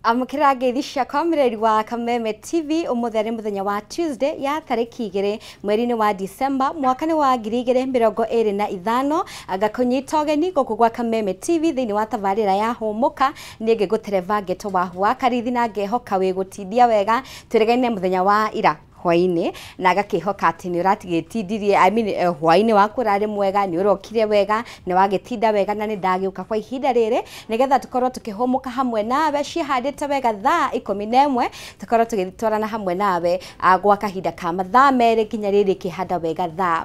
Amukira ngeithi ciakwa mireri wa Kameme TV umutheri muthenya wa Tuesday ya tariki 2 mweri-ini wa December mwaka-ini wa 2025 agakunyita ugeni guku gwa Kameme TV thiini wa tabarira ya humuka ninge gutereva ngeto wa hwa karithi na ngehoka wi gutithia wega turegaine muthenya wa ira hwaini na agakihoka ati ni uratigitindirie hwaini waku rari mwega ni urokire wega ni wagitinda wega na ni ndagiuka kwa ihinda riri nigetha tukorwo tukihumuka hamwe nawe cihandite wega thaa 11 tukorwo tugitwarana hamwe nawe gwa kahinda ka mathaa meri kinya riri kihanda wega thaa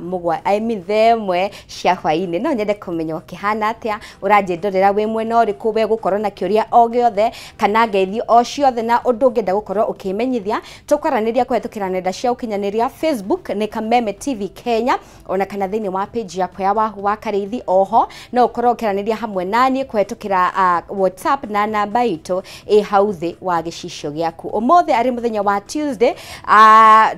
themwe cia hwaini no nyende kumenya ukihana atia uranjindorera wi mwena uriku we gukorwo na kiuria o giothe kana ngeithi o ciothe na undu ngenda gukorwo ukimenyithia tukwaraniria kwetukirana cia ukinyaniria Facebook ni Kameme TV Kenya ona kana thini wa page yakwa ya wahu wa karithi oho no ukorwo ukiraniria hamwe nani kwetukira WhatsApp na namba itu hauthi wa gicisho giaku umothe ari muthenya wa Tuesday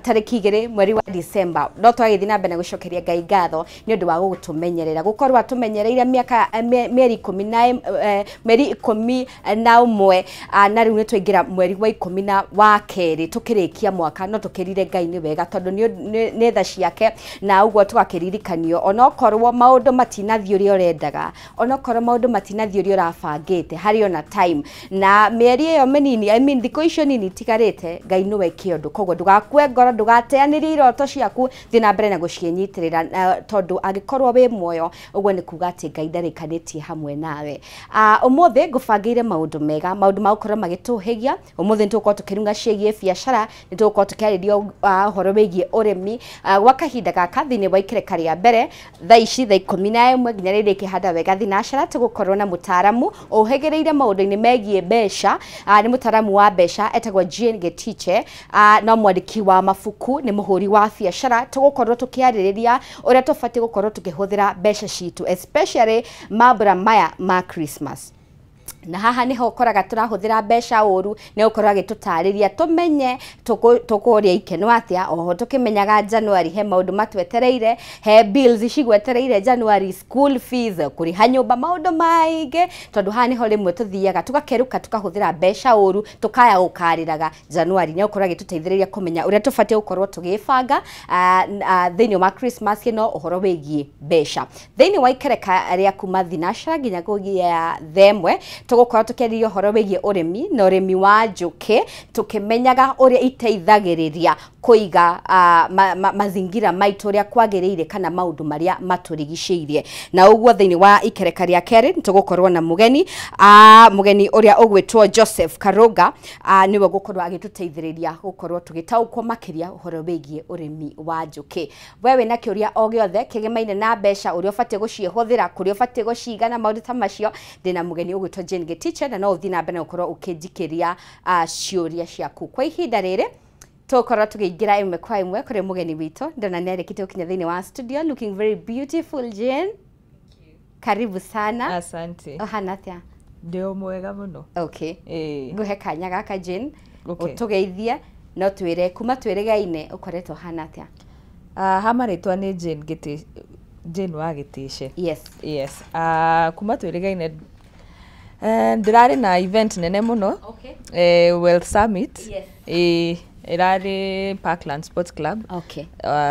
tariki 2 mweri wa December no twagithi na mbere gucokeria Ngai ngatho ni undu wa gutumenyerera gukorwo atumenyereire miaka mieri 10 mweri 11 na riu ni twingira mweri wa 10 wa keri tukirikia mwaka no tukirire Ngai ni wega tondu ni tha ciake na uguo twakiririkanio onokorwo maundu matinathio ri urendaga onokorwo maundu matinathio ri urabangite hari ona time na mieri iyo menini thiko icio nini tigarite Ngai ni we kiondu koguo ndugakue ngoro ndugateanirie iroto ciaku thina mbere na gucienyitirira tondu agikorwo we muoyo uguo ni kuga ati Ngai ndarikanitie hamwe nawe umuthe ngubangire maundu mega maundu ma gukorwo magituhigia umuthe nitukorwo tukirunga ciigie biacara nitukorwo tukiaririo horo wigie urimi gwa kahinda gaka thini wa ikereka ria mbere thaa ici thaa 11 nginya riri kihanda wega thinacara tugukorwo na mutaramu uhegereire maundu-ini megie mbeca ni mutaramu wa mbeca etagwo Jane Getiche no mwandiki wa mafuku ni muhuri wa biacara tugukorwo tukiaririria uria tufati gukorwo tukihuthira mbeca citu especially mambura maya ma Christmas na haha niho ukoraga turahuthira mbeca uru ne ukorwa gitutariria tumenye tukuria ikeno atia oho tukimenyaga January he maundu matwetereire he bills cigwetereire January school fees kuriha nyumba maundu maige tondu haha niho rimwe tuthiaga tugakeruka tukahuthira mbeca uru tukaya gukariraga January ne ukorwa gituteithiriria kumenya uria tufatie gukorwo tugibanga thini wa Christmas ino uhoro wigie mbeca thini wa ikereka ria kuma thinacara nginya kugia themwe tugukorwo tukiaririo horo wigie urimi na urimi wa njuki tukimenyaga uria iteithagiriria kuiga mazingira maitu uria kwagiriire kana maundu maria maturigiciirie na uguo thini wa ikereka ria keri tugukorwo na mugeni uria ugwitwo Joseph Karuga niwe gukorwo agituteithiriria gukorwo tugitaukwo makiria horo wigie urimi wa njuki wewe na kiuria o giothe kigemaine na mbeca uria ufatie gucihuthira kuria ufatie gucigana maundu ta macio ndina mugeni ugwitwo Jane Getiche na no uthina mbere ukorwo ukinjikiria ciuria ciaku kwa ihinda riri tukorwo tugiingira imwe kwa imwe kuri mugeni witu ndona nerekite ukinya thini wa studio looking very beautiful Jane. Thank you. Karibu sana. Asante. Ohana atia? Ndio mwega muno. Okay. Nguhe kanya gaka Jane. Okay. Utugeithie no twire kuma twirigaine ukoretwo hana atia? Hama ritwa ni Jane wa Getiche. Yes. Yes. Kuma twirigaine ndirari na event nene muno. Okay. Wealth Summit. Yes. Irari Parkland Sports Club. Okay.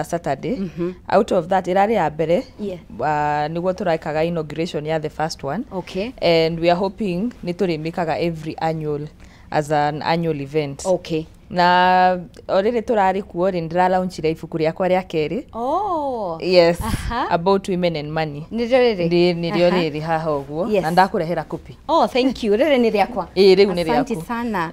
Saturday. Out of that irari ya mbere. Yeah. Niguo turaikaga inauguration ya the first one. Okay. And we are hoping niturimikaga every annual as an annual event. Okay. Na already turari kuo ndira launchira ifuku riakwa ria keri. Oh. Yes. About women and money. Nirio riri haha uguo na ndakurehera copy. Oh, thank you. Riri ni riakwa. Riu ni riakwa. Asante sana.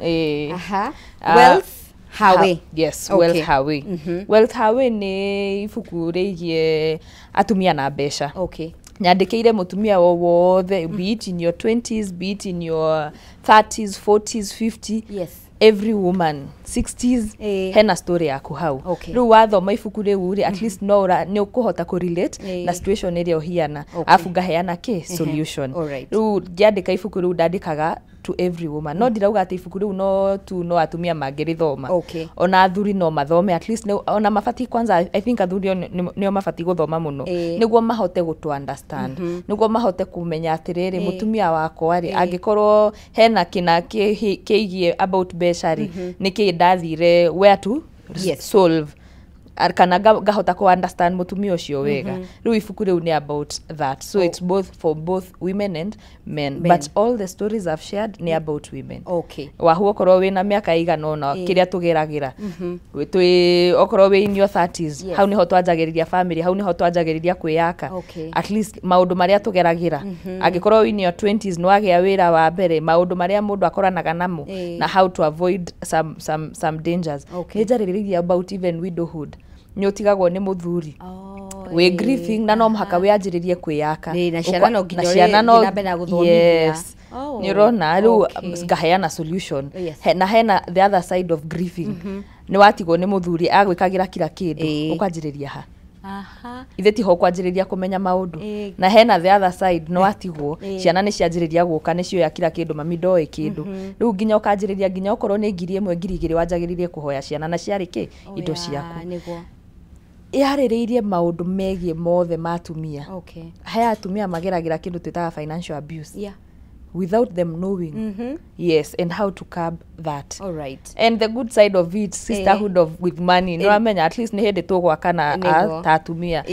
Wealth Hawe. Yes, Okay. Wealth Hawe. Wealth Hawe ni ifuku rigie atumia na mbeca. Okay. Nyandikire mutumia wothe be it in your 20s, be it in your 30s, 40s, 50s. Yes. Every woman 60s hena story yaku hau. Okay. Riu wathoma ifuku riu ri at least ni ukuhota ku relate na situation iria uhiana afu ngaheana solution. Alright. Riu ndiandika ifuku riu ndandikaga to every woman. No ndirauga ati ibuku riu no atumia mangirithoma. Okay. Ona athuri no mathome at least ona mabati kwanza I think athuri nio mabati guthoma muno niguo mahote gutu understand niguo mahote kumenya atiriri mutumia wakwa ri angikorwo hena kina kiigie about becari niki ndathire where to solve kana gahota ko understand mutumia ucio wega riu ibuku riu ni about that so it's both for both women and men but all the stories I've shared ni about women. Okay. Wahu okorwo wina miaka igana ona kiria tugeragira twi okorwo wi in your 30s hau niho twanjagiriria family hau niho twanjagiriria kwiyaka at least maundu maria tugeragira angikorwo in your 20s no agia wira wa mbere maundu maria mundu akoranaga namo na how to avoid some dangers nijaririria about even widowhood ni utigagwo ni muthuri we grieving na no mhaka we ajiririe kwiyaka na ciana no nginya guthomithia ni rona riu ngaheana solution na hena the other side of grieving ni watigwo ni muthuri agwikagira kila kindu ukajiriria ha ithe tiho kwanjiriria kumenya maundu na hena the other side no atigwo ciana ni cianjiriria guka nicio ya kila kindu mami ndoi kindu riu nginya ukanjiriria nginya okorwo ni ngiri 1 ngiri 2 wanjagiririe kuhoya ciana na ciari ki indo ciaku yaririirie maundu megie mothe matumia haya atumia mageragira kindu twitaga financial abuse without them knowing yes and how to curb that and the good side of it sisterhood of with money no amenya at least ni hindi tugwakana tatumia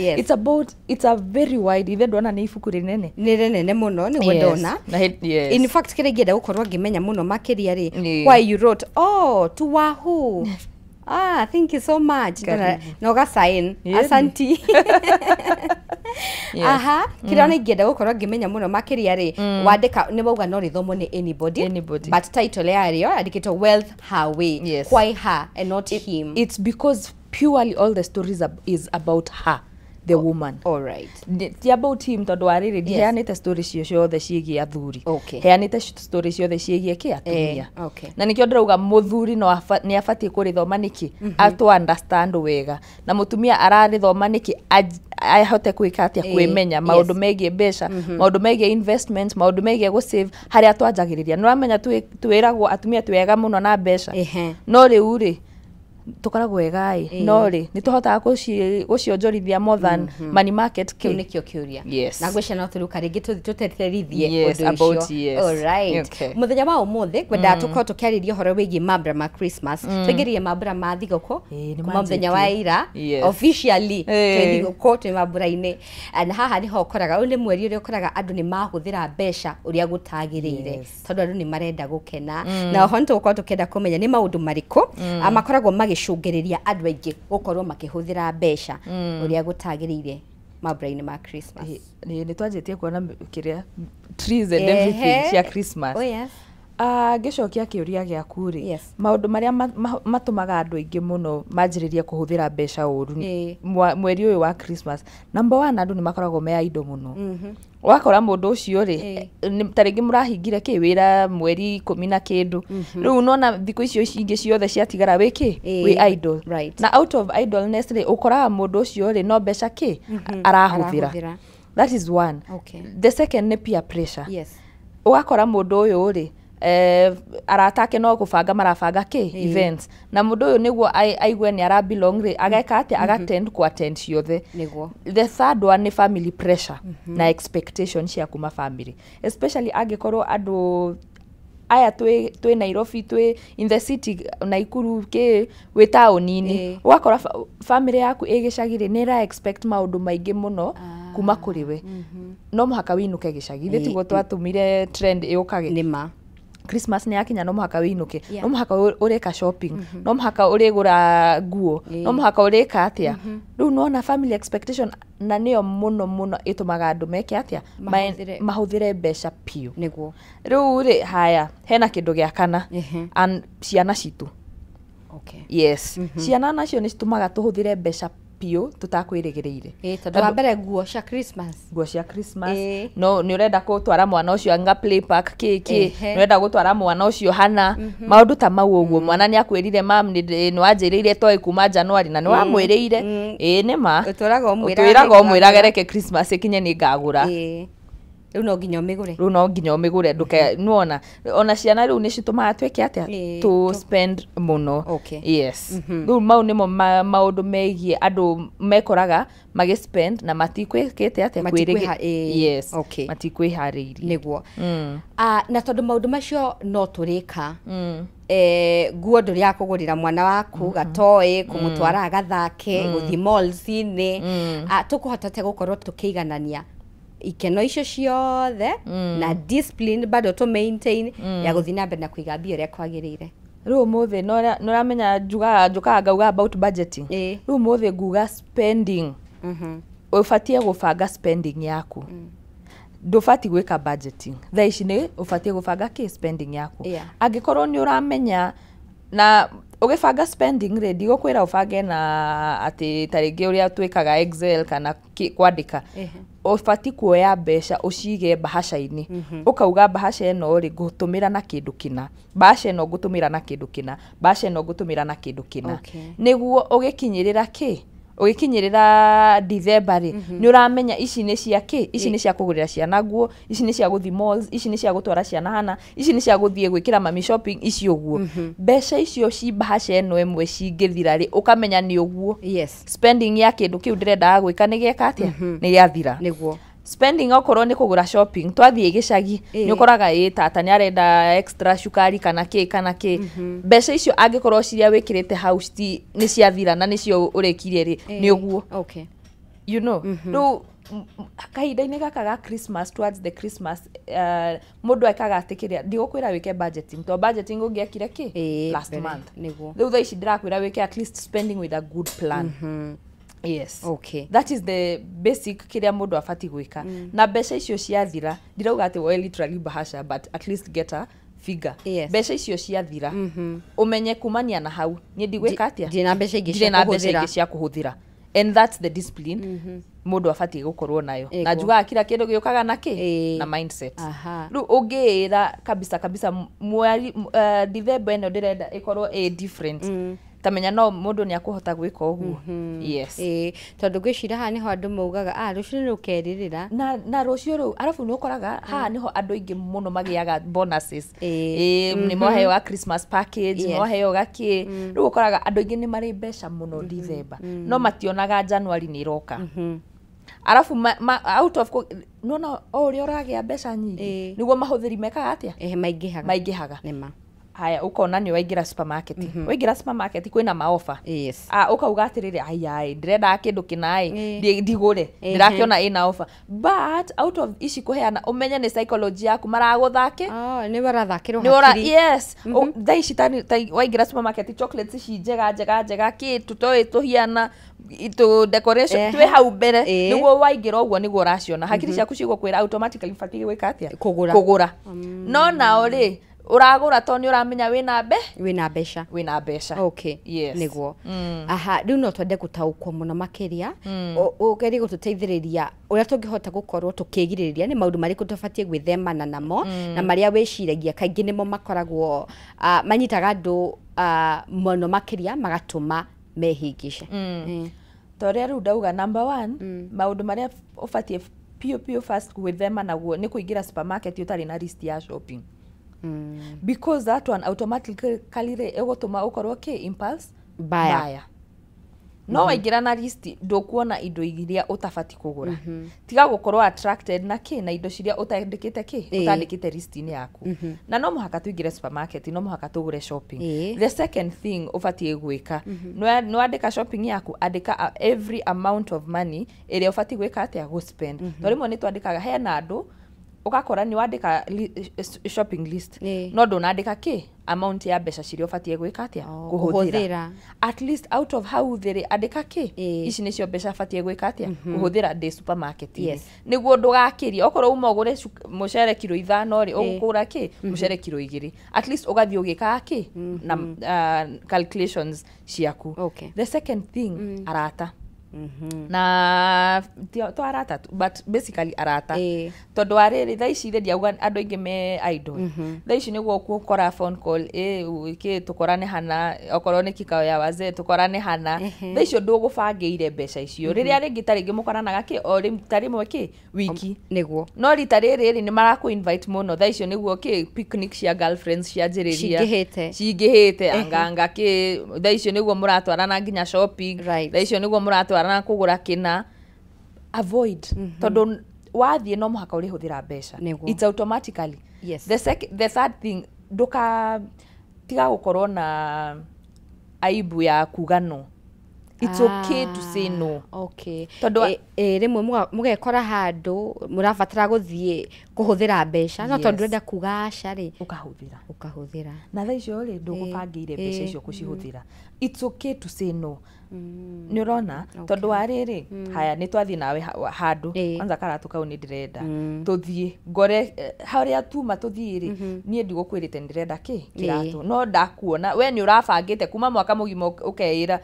it's a very wide ithe ndona ni ibuku rinene muno ni ndona in fact kire ngenda gukorwo ngimenya muno makiria ri why you wrote to Wahu thank you so much no sign asanti kira ni ngenda gukorwo ngimenya muno makiria ri wandika ni bauga no rithomo ni anybody but title yario andikitwo Wealth Her Way why her and not him it's because purely all the stories is about her the woman ti about him tondu ariri ndiheanite stories cio ciothe ciigie athuri heanite stories ciothe ciigie ki atumia na nikio ndirauga muthuri no ni abatie kurithoma niki to understand wega na mutumia ararithoma niki ahote kwika atia kwimenya maundu megie mbeca maundu megie investments maundu megie go save haria twanjagiriria no amenya twiragwo atumia twega muno na mbeca no riu ri tukoragwo wegai no ri ni tuhotaga gucionjorithia more than money market kiu nikio kiuria na ngwesha no turuka ringi tuterithie muthenya wa umuthi kwenda tuko tukiariria horo wigi mambra ma Christmas tugirie mambra ma thigoko kuma muthenya wa ira officially thigoko twi mambura-ini na haha niho ukoraga uni mweri uria ukoraga andu ni mahuthira mbeca uria gutagirire tondu andu ni marenda gukena na ho ntuko tukenda kumenya ni maundu mariku amakoragwo magicungiriria andu aingi gukorwo makihuthira mbeca uria gutagirire mambura-ini ma Christmas ni twanjitie kuona kiria trees and everything cia Christmas gicokia kiuria giaku ri maundu maria matumaga andu aingi muno manjiririe kuhuthira mbeca uru mweri uyu wa Christmas number 1 andu ni makoragwo me indo muno wakora mundu ucio ri taringi murahingire ki wira mweri 10 na kindu riu nona thiko icio ingi ciothe ciatigara wiki we idol na out of idleness ri ukora mundu ucio ri no mbeca ki arahuthira that is one the second ni peer pressure wakora mundu uyu ri aratake no kubanga marabanga ki events na mundu uyu niguo aigwe ni ara belong ri ageka ati agatend ku attend ciothe niguo the third one ni family pressure na expectation cia kuma family especially agikorwo andu aya twi Nairobi twi in the city Naikuru ki wi taoni-ini wakora family yaku igicagire ni ra expect maundu maingi muno kuma kuriwe no muhaka winuke gicagi thitiguo twatumire trend iukage nima Christmas ni yakinya no muhaka winuke no muhaka ureka shopping no muhaka urigura nguo no muhaka ureka atia riu nona family expectation na niyo muno itumaga andu meke atia mahuthire mbeca piu niguo riu ri haya hena kindu gia kana and ciana citu yes ciana nacio ni citumaga tuhuthire mbeca piu tutakwirigiriire tondu wa mbere nguo cia Christmas no ni urenda gutwara mwana ucio anga play park kiki ni urenda gutwara mwana ucio hana maundu ta mau uguo mwana ni akwirire mam ni wanjiriire toy kuma January na ni wamwiriire ni ma utwiraga umwirage reke Christmas ikinye ni ngagura Riu no nginya umigure. Riu no nginya umigure nduke nuona ona ciana riu nicitumaga tweke atia to spend muno. Yes. Riu mau nimo maundu megie andu mekoraga magi spend na matikwikite atia kwiriga. Yes. Matikwihariirie niguo. Na tondu maundu macio no turika nguo nduri ya kugurira mwana waku gatoi kumutwara agathake guthi malls-ini tukuhota te gukorwo tukiiganania ikeno icio ciothe na discipline bado to maintain ya guthi na mbere na kuiga mbia uria kwagirire. Riu muthi noramenya njukaga ngauga about budgeting. Riu muthi nguga spending ufatie gubanga spending yaku. Ndufati gwika budgeting. Thaa ici ni ufatie gubanga ki spending yaku. Angikorwo ni uramenya na ugibanga spending ready gukwira ubange na ati taringi uria twikaga Excel kana kwandika. Ufati kuoya mbeca ucige bahasha-ini. Ukauga bahasha eno ri ngutumira na kindu kina. Bahasha eno ngutumira na kindu kina. Bahasha eno ngutumira na kindu kina. Niguo ugikinyirira ki? Ugikinyirira December ni uramenya ici ni cia ki? Ici ni cia kugurira ciana nguo, ici ni cia guthi malls, ici ni cia gutwara ciana hana, ici ni cia guthie gwikira mami shopping ici uguo. Mbeca icio ci bahasha eno emwe cingithira ri ukamenya ni uguo. Spending ya kindu kiu ndirenda gwika ni gieka atia ni giathira. Niguo spending okorwo ni kugura shopping twathie gicagi ni ukoraga tata ni arenda extra shukari kana ki mbeca icio angikorwo ciria wikirite house ti ni ciathira na nicio urekirie ri ni uguo. You know no kahinda-ini gaka ga Christmas, towards the Christmas mundu akaga atikiria ndigukwira wike budgeting to budgeting ungiakire ki last month. Riu thaa ici ndirakwira wike at least spending with a good plan. Yes. That is the basic kiria mundu afati gwika. Na mbeca icio ciathira ndirauga ati well literally bahasha but at least get a figure. Mbeca icio ciathira umenye kumania na hau ni ndigwika atia ndina mbeca ingi cia kuhuthira. And that's the discipline mundu afati gukorwo nayo. Na njuga kila kindu giukaga na ki na mindset. Riu ungiira kabisa mweri December eno ndirenda ikorwo different. Tamenya no mundu ni akuhota gwika uguo. Yes. Tondu gwicira ha niho andu maugaga rucio ni rukeririra na rucio ru arafu ni ukoraga ha niho andu ingi muno magiaga bonuses. Ni moheo ga Christmas package, moheo ga ki. Riu ukoraga andu ingi ni mari mbeca muno December. No mationaga January ni iroka. Arafu out of no ori oragia mbeca nyingi niguo mahuthiri mekaga atia maingihaga nima. Haya ukona ni waingira supermarket. Waingira supermarket kwina maofa. Ukauga atiriri ai ndirenda kindu kinai ndigure ndirakiona ina offer. But out of ici kuheana umenye ni psychology yaku maraguthake. Ni barathakirwo hakiri. Yes. Thaa ici waingira supermarket chocolates ici njega ki tutoi tuhiana ito decoration twe hau mbere niguo waingira uguo niguo raciona hakiri ciaku cigukwira automatically fatigue gwika atia kugura. No nao ri uragura to ni uramenya wina mbeca. Yes. Niguo riu no twende gutaukwo muno makiria ugeri gututeithiriria uria tungihota gukorwo tukigiriria ni maundu mariku tubatie gwithemana namo na maria wiciragia kaingi nimo makoragwo manyitaga andu muno makiria magatuma mehingishe. Toria riu ndauga number 1 maundu maria ubatie pio first gwithema naguo ni kuingira supermarket utari na list ya shopping. Because that one automatically egotuma ukorwo ki impulse buyer. No waingira na list ndukuona indo igiria utabati kugura. Tiga gukorwo attracted na ki na indo ciria utandikite ki utandikite list-ini yaku. Na no muhaka tuingire supermarket, no muhaka tugure shopping. The second thing ubatie gwika no andika shopping yaku, andika every amount of money iria ubati gwika atia go spend. Torimo ni twandikaga hena andu ukakora ni wandika shopping list no ndunandika ki amount ya mbeca ciria ubatie gwika atia kuhuthira. At least out of how there andika ki ici nicio mbeca batie gwika atia kuhuthira de supermarket. Niguo ndugakirie okorwo uma ugure mucere kilo 5 ri ugura ki mucere kilo 2 at least ugathie ugika ki na calculations ciaku. The second thing arata na to arata but basically arata tondu ariri tha ici ndiauga andu aingi me idol tha ici niguo ukora phone call iki tukorane hana okorwo ni kikao ya wazee tukorane hana tha icio ndugubangire mbeca icio riria ringi taringi mukoranaga ki o rimwe ki wiki niguo no rita riri ni maraku invite muno tha icio niguo ki picnic cia girlfriends cia njiriria cingihite anganga ki tha icio niguo muratwarana nginya shopping tha icio niguo muratwarana kugura kina avoid tondu wathie no muhaka uri huthira mbeca it's automatically the third thing nduka tiga gukorwo na aibu ya kuga no. It's okay to say no. Okay. Tondu rimwe mugekora handu murabatara guthie kuhuthira mbeca no tondu renda kuga aca ri ukahuthira na tha icio ri ndugubangire mbeca icio kucihuthira. It's okay to say no. Ni urona tondu wariri haya ni twathi nawe handu kwanza karatu kau ni ndirenda tuthie ngore haria tuma tuthie ri nie ndigukwirite ndirenda kiratu no ndakuona we ni urabangite kuma mwaka mugima ukeira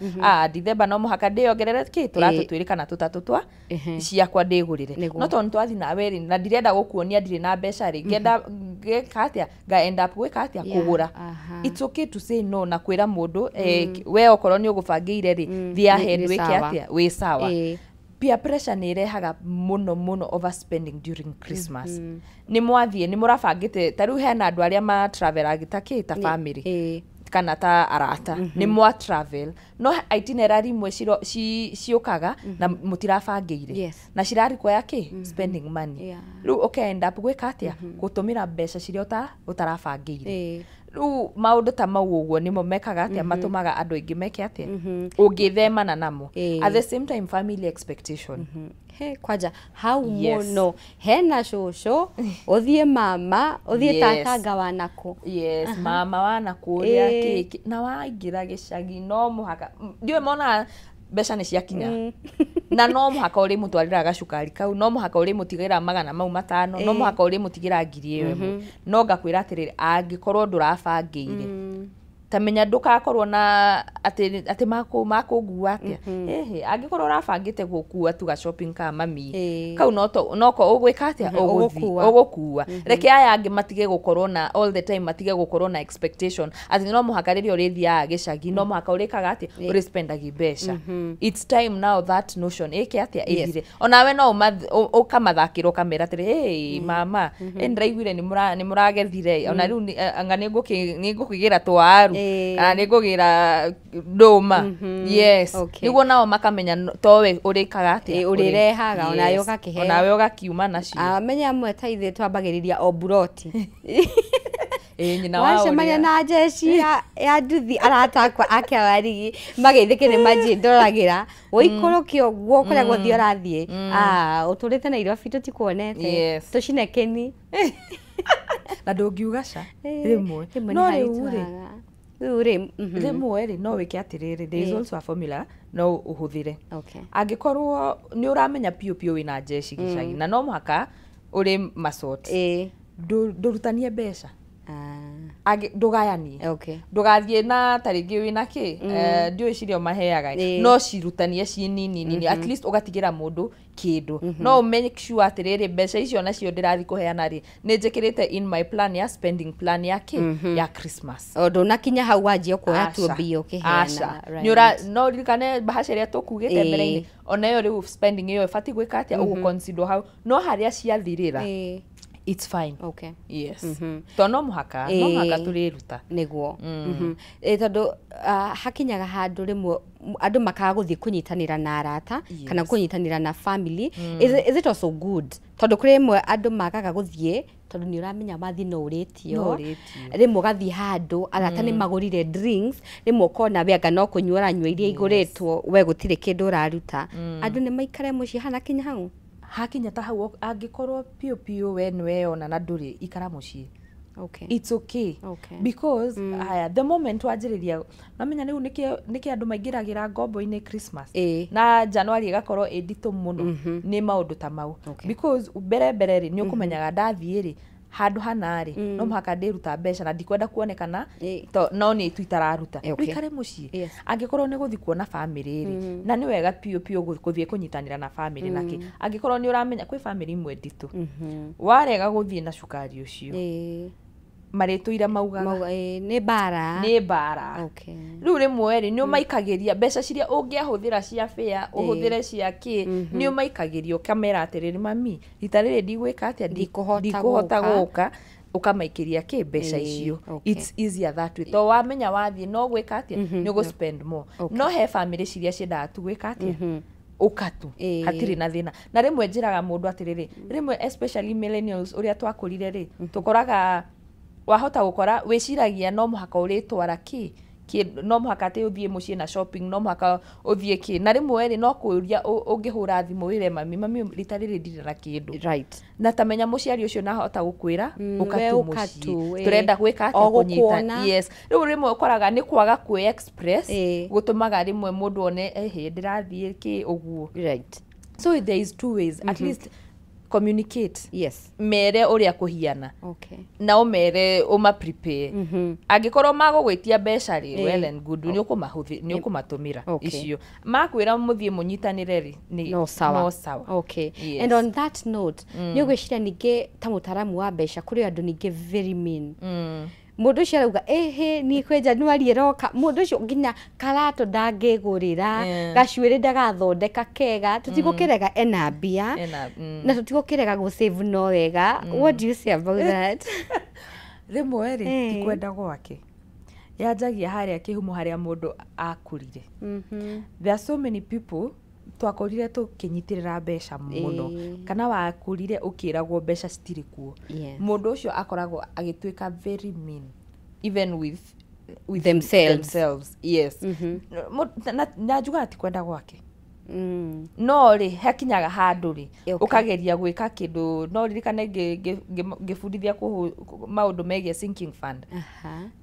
December no muhaka ndiongerere turatu twiri kana tutatu twa ciakwa ndigurire no tondu twathi nawe ri na ndirenda gukuonia ndire na mbeca ri ngenda ngekatia ga end up gwikatia kugura. It's okay to say no na kwira mundu we okorwo ni ugubangire ri the ahead weke atia we sawa. Peer pressure ni rehaga muno overspending during Christmas. Ni mwathie ni murabangite tariu hena andu aria ma travel agitaki ta family kana ta arata ni mwa travel no itinerary mwe ciukaga na mutirabangire na cirarikwa yake spending money riu end up gwika atia gutumira mbeca ciria utarabangire riu maundu ta mau uguo nimo mekaga atia matumaga andu aingi meke atia ungithemana namo at the same time family expectation kwaja how muno hena shosho uthie mama uthie tata wanako mama wanako ria kiki na waingira gicagi no muhaka ndiwe mona mbeca ni ciakinya na no muhaka uri mutwarira gacukari kau no muhaka uri mutigira magana mau matano no muhaka uri mutigira ngiri iyo no ngakwira atiriri angikorwo ndurabangire tamenya ndukakorwo na ati makungua atia angikorwo urabangite gukua tu ga shopping ka mami kau noko ugwika atia ugukua reke aya angi matige gukorwo na all the time matige gukorwo na expectation ati no muhaka riria urithia gicagi no muhaka urikaga atia uri spendagi mbeca. It's time now that notion eke atia ithire onawe no ukamathakira ukamera atiri mama ndiraiguire ni muragethire ona riu anga ningukigira twaru kana ningugira nduma niguo nao makamenya towe urikaga atia urirehaga onawe ugakihe onawe ugakiuma nacio amenya amwe taithe twambagiriria oburoti nyina wao wacemania na jeshi ya nduthi aratakwa akewarigi mageithike ni majindoragira uikorokio guo kuria guthio rathie uturite na Nairobi tutikuonete tucinekeni na ndungiugaca rimwe no rimwe ri no wike atiriri there is also a formula no uhuthire angikorwo ni uramenya pio wina jeshi gicagi na no muhaka uri masort ndurutanie mbeca ndugayanie ndugathie na taringi wina ki ndiwe cirio maheaga no cirutanie ci nini at least ugatigira mundu kindu no make sure atiriri mbeca icio nacio ndirathi kuheana ri ni njikirite in my plan ya spending plan yake ya Christmas ondo nakinya hau wanjie kuoya tu mbio kiheana nyura no rikane bahasha ria tukugite mbere-ini onayo ri spending iyo ifati gwika atia ugu consider hau no haria ciathirira it's fine. Tono muhaka turiruta niguo tondu hakinyaga handu rimwe andu makaga guthie kunyitanira na arata kana kunyitanira na family is it also good tondu kuri rimwe andu magaga guthie tondu ni uramenya mathi no uritio rimwe gathie handu arata ni magurire drinks rimwe ukona wenga no kunyura iria iguritwo we gutire kindu uraruta andu ni maikare muci hana kinya hau hakinya ta hau angikorwo pio we niwe ona na nduri ikara muci it's okay because the moment wajiriria namenya riu niki andu maingiragira ngombo-ini Christmas na January igakorwo edito muno ni maundu ta mau because mbere ri ni ukumenyaga ndathie ri handu hanari no muhaka ndiruta mbeca na ndikwenda kuonekana no ni tu itararuta wikare mucii angikorwo ni guthi kuona family ri na ni wega pio guthie kunyitanira na family naki angikorwo ni uramenya kwi family imwe nditu warega guthie na cukari ucio maretu ira maugaga ni bara okay riu rimwe ri ni umaikagiria mbeca ciria ungiahuthira cia fare uhuthire cia ki ni umaikagiria ukamera atiriri mami ritariri ndigwika atia ndikuhota guka ukamaikiria ki mbeca icio it's easier that way to wamenya wathie no gwika atia ni go spend more no he family ciria ciendaga tu gwika atia ukatu hatiri na thina na rimwe njiraga mundu atiriri rimwe especially millennials uria twakurire ri tukoraga wahota gukora wiciragia no muhaka uritwara ki no muhaka te uthie mucii na shopping no muhaka uthie ki na rimwe ri no kuria ungihura thimu wire mami ritariri ndirira kindu right na tamenya muciari ucio na hota gukwira ukatu mucii turenda gwika atia kunyita yes riu rimwe ukoraga ni kwaga ku express gutumaga rimwe mundu one ndirathie ki uguo right so there is two ways at least communicate mere uria kuhiana na umere uma prepare angikorwo magugwitia mbeca ri well and good ni ukumatumira icio makwira muthie munyitanire ri no sawa and on that note ni ugwicira ninge ta mutaramu wa mbeca kuri andu ninge very mean mundu cio arauga ni kwenja nwarie roka mundu cio nginya karato ndangigurira gacuiri ndagathondeka kega tutigukirega ena mbia na tutigukirega go save no wega what do you say about that rimwe ri tikwenda gwake yanjagia haria kihumo haria mundu akurire there are so many people twakorire tukinyitirira mbeca muno kana wakurire ukiragwo mbeca citiri kuo mundu ucio akoragwo agituika very mean even with themselves yes na juga ati kwenda gwake no ri hakinyaga handu ri ukageria gwika kindu no ririkane ngifundithia ku maundu megie sinking fund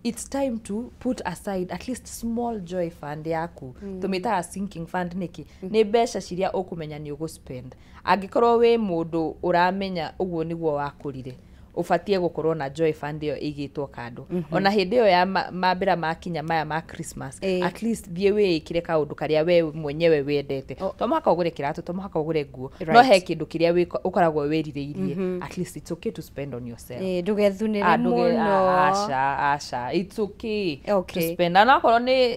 it's time to put aside at least small joy fund yaku tumita sinking fund niki ni mbeca ciria ukumenya ni uguspend angikorwo we mundu uramenya uguo niguo wakurire ufatie gukorwo na joy fund yo igitwo kando ona hindi yo ya mambira makinya maya ma Christmas at least thie we ikire kaundu karia we mwenyewe wendete to muhaka ugure kiratu to muhaka ugure nguo no he kindu kiria we ukoragwo wiririirie at least it's okay to spend on yourself ndugethunire muno asha it's okay to spend na korwo ni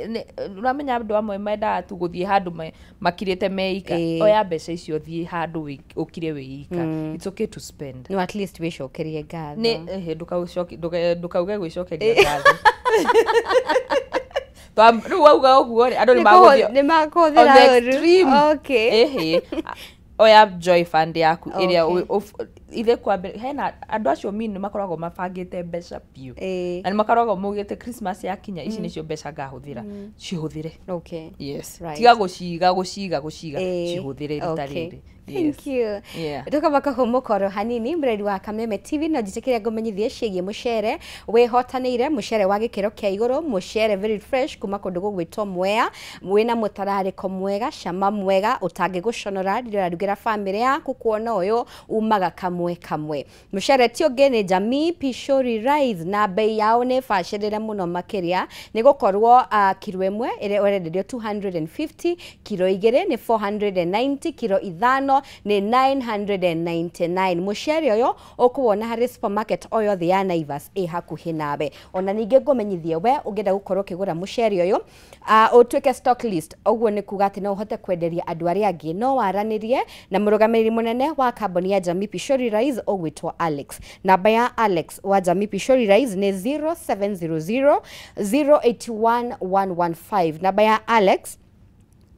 uramenya andu amwe menda tu guthie handu makirite meika oya mbeca icio thie handu ukire weika it's okay to spend no at least we shokerie gatho ni ndukauge gwicokeria gatho riu wauga uguo ri andu ni makuthira okay oya joy fund yaku iria ithe kwambe hena andu acio mini makoragwo mabangite mbeca piu na makoragwo mugite Christmas yakinya ici nicio mbeca ngahuthira cihuthire yes tiga guciga cihuthire ritariri thank you tukabaka humukoro hanini mredi wa Kameme TV no jitikire ngomenyithie cigie mucere wihotanire mucere wa gikiro kia iguru mucere very fresh kuma kundu gugwitwo Mwea wina mutarariko mwega cama mwega utangi guconora rira rugira family yaku kuona uyu umaga kamwe mucere ti ungi ni Jamii Pishori Rice na bei yao ni bacirire muno makiria ni gukorwo kilo imwe ire urenderio 250 kilo igire ni 490 kilo ithano ni 999 mucere uyo ukuwona hari supermarket oyo the ya Naivas hakuhi nawe ona ninge ngomenyithie we ungenda gukorwo kigura mucere uyo utwike stock list oguo ni kuga ati no uhote kwenderia andu aria angi no waranirie na murugamiriri munene wa kambuni ya Jamii Pishori Rice ogwitwo Alex namba ya Alex wa Jamii Pishori Rice ni 0700 081 115 namba ya Alex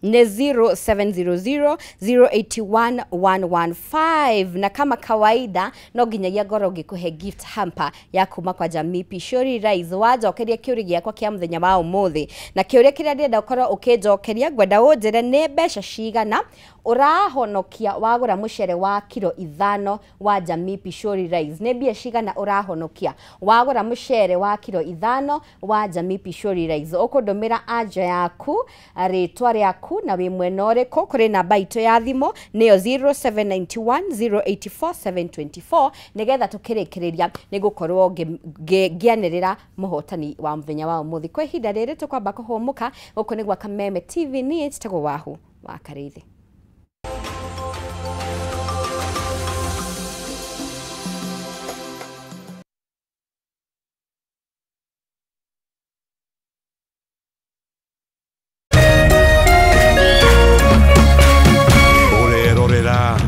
ne 0700081115 na kama kawaida no ginyagia ngoro ngikuhe gift hamper ya kuma kwa Jamii Pishori Rice wajokeria kiuri giakwa kia muthenya wa umuthi na kiuri kiria ndenda ukorwo ukijokeria ngwenda unjire ni mbeca cigana urahonokia wagura mucere wa kilo ithano wa Jamii Pishori Rice ne bia cigana urahonokia wagura mucere wa kilo ithano wa Jamii Pishori Rice ukundumira anja yaku ritwa riaku waku na wi mwena uriku kuri namba itu ya thimu niyo 0791084724 nigetha tukirikiria nigukorwo ngianirira muhotani wa mvenya wa umuthi kwa ihinda riri tukwamba kuhumuka guku ni gwa Kameme TV ni etagwo Wahu wa Karithi.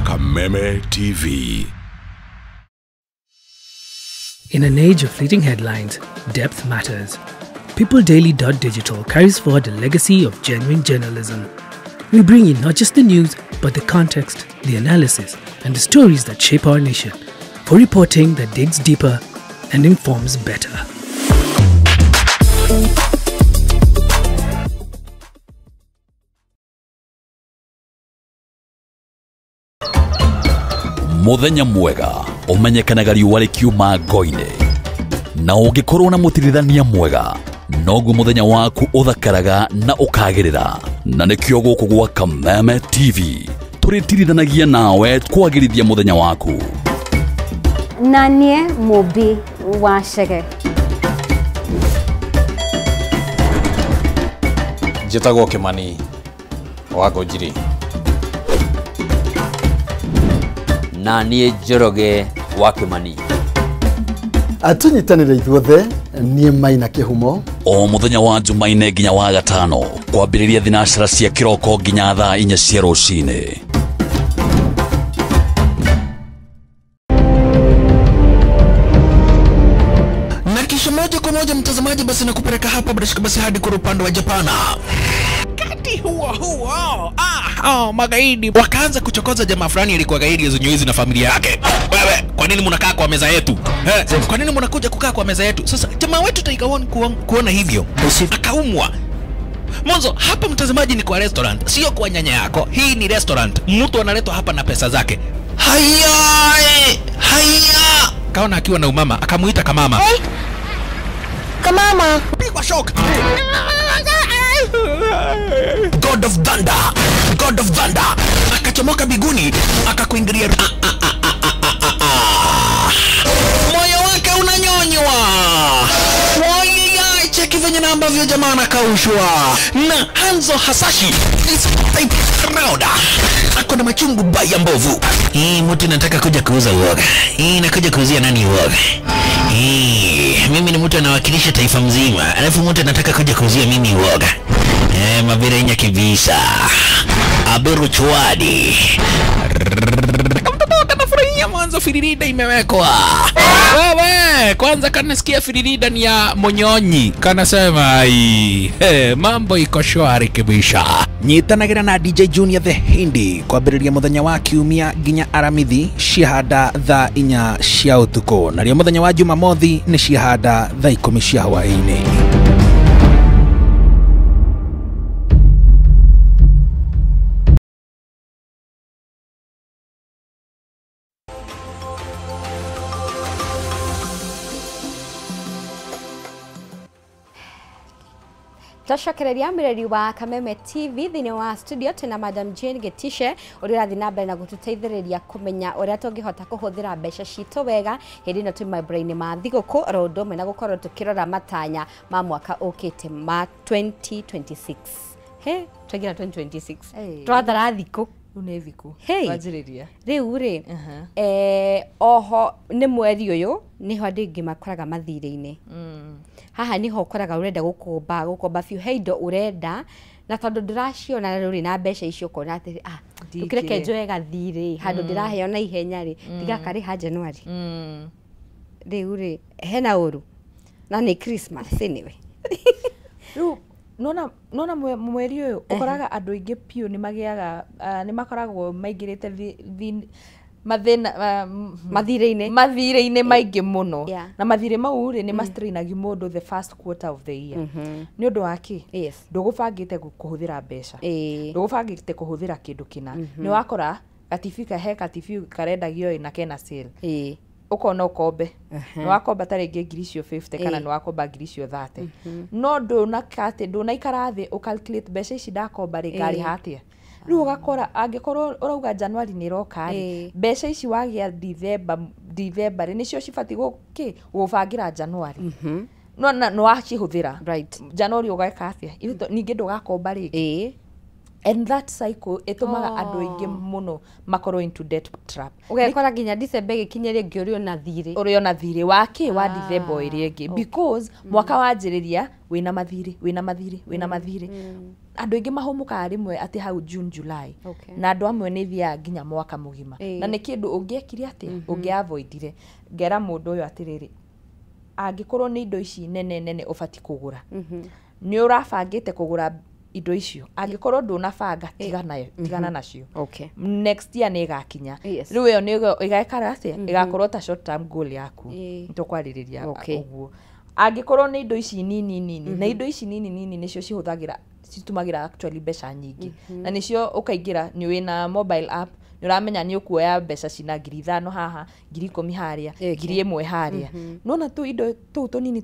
Kameme TV. In an age of fleeting headlines, depth matters. PeopleDaily.digital carries forward a legacy of genuine journalism. We bring you not just the news, but the context, the analysis, and the stories that shape our nation, for reporting that digs deeper and informs better. Muthenya mwega umenyekanaga riũa rĩkiuma ngo-inĩ na ũngĩkorwo na mũtirithania mwega noguo muthenya waku uthakaraga na ukagĩrĩra na nĩkĩo gũkũ gwa Kameme TV tũrĩtirithanagia nawe kwagĩrithia muthenya waku. Nanie Mubi wa Chege njĩtagwo Kĩmani wa Ngũnjiri. Na niĩ Njoroge wa Kĩmani. Atunyitanĩre ithuothe niĩ Maina Kĩhumo. O muthenya wa Jumaine nginya wa Gatano kwambĩrĩria thinacara cia kĩroko nginya thaa 4 cia rũcinĩ. Na kisha moja kwa moja mtazamaji, basi nakupeleka hapa basi hadi kwa upande wa Japana. Magaidi wakaanza kuchokoza jamaa fulani alikuwa gaidi Zunyoizi na familia yake. Wewe, kwa nini mnakaa kwa meza yetu? Kwa nini mnakuja kukaa kwa meza yetu? Sasa jamaa wetu taikaona kuona hivyo akaumwa. Mwanzo hapa mtazamaji ni kwa restaurant, sio kwa nyanya yako. Hii ni restaurant. Mtu analetwa hapa na pesa zake. Haya! Kaona akiwa na umama, akamuita kamama. Hey! Kamama, pigwa shock. God of Thunder akachomoka biguni akakuingilia. Moyo wake unanyonywa. Cheki venye na ambavyo jamaa anakaushwa na Hanzo Hasashi. Ako na machungu baya mbovu. Mtu nataka kuja kuuza uoga. Nakuja kuuzia nani uoga? Mimi ni mtu anawakilisha taifa mzima, alafu mtu anataka kuja kuuzia mimi uoga. Mabira inya kibisa Abiru Chwadi kanafurahia mwanzo firirida imewekwa. Wewe kwanza kanasikia firirida ni ya Monyonyi, kanasema mambo iko shwari kibisha. Nyitanagira na DJ Junior the Hindi kwambĩrĩria muthenya wa Kiumia nginya Aramithi ciahanda thaa 4 cia ũtukũ, nario muthenya wa Jumamothi ni ciahanda thaa 10 cia hwaĩ-inĩ. Twacokereria mbirari wa Kameme TV thini wa studio tena Madam Jane Getishe uri rathi na mbere na gututeithiriria kumenya uria tungihota kuhuthira mbeca citu wega hindi no twi maburaini ma thiguku rondo mena gukorwo tukirora matanya ma mwaka ukite ma 2026. He twagira 2026 twathara thiku une thiku wanjiriria riu ri oho ni mweri uyu niho andu ingi makoraga mathire-ini. Haha niho ukoraga urenda gukomba biu heindo urenda na tondu ndiraciona ruri na mbeca icio kona ati tukireke njoe gathire handu ndiraheo na ihenya ri tigakari ha January. Riu ri hena uru na ni Christmas anyway. Riu nona mweri uyu ukoraga andu ingi piu ni magiaga ni makoragwo maingirite mathire-ini maingi muno na mathire mau ri ni mastrainagi mundu the first quarter of the year. Ni undu waki ndugubangite kuhuthira mbeca, ndugubangite kuhuthira kindu kina. Ni wakora gatifika he gatifi karendagio na kena sale. ukona ukombe no wakomba taringi ngiri cio 50 kana no wakomba ngiri cio 30 no nduna ikarathi ucalculate mbeca ici ndakomba ri ngari hatia riu ugakora angikorwo urauga January ni roka ri mbeca ici wagia December ri nicio cibati gubangira January no wacihuthira January ugeka atia ningi ndugakomba ringi and that cycle itumaga andu aingi muno makorwo into debt trap ugekora nginya December gikinyerie ngiorio na thiri wa December iri ingi because mwaka wanjiriria wina mathiri andu aingi mahumuka rimwe ati hau June July na andu amwe ni thia nginya mwaka mugima na ni kindu ungiekire ati ungiavoidire ngera mundu uyu atiriri angikorwo ni indo ici nene ubati kugura ni urabangite kugura indo icio angikorwo ndunabanga tigana nacio next year ni igakinya riu iyo ni igakara atia igakorwo ta short term goal yaku nitukwariria uguo angikorwo ni indo ici nini na indo ici nini nicio citumagira actually mbeca nyingi na nicio ukaingira ni wina mobile app ni uramenya ni ukuoya mbeca cina 5,000 haha 10,000 haria 1,000 haria nona tu indo tu tunini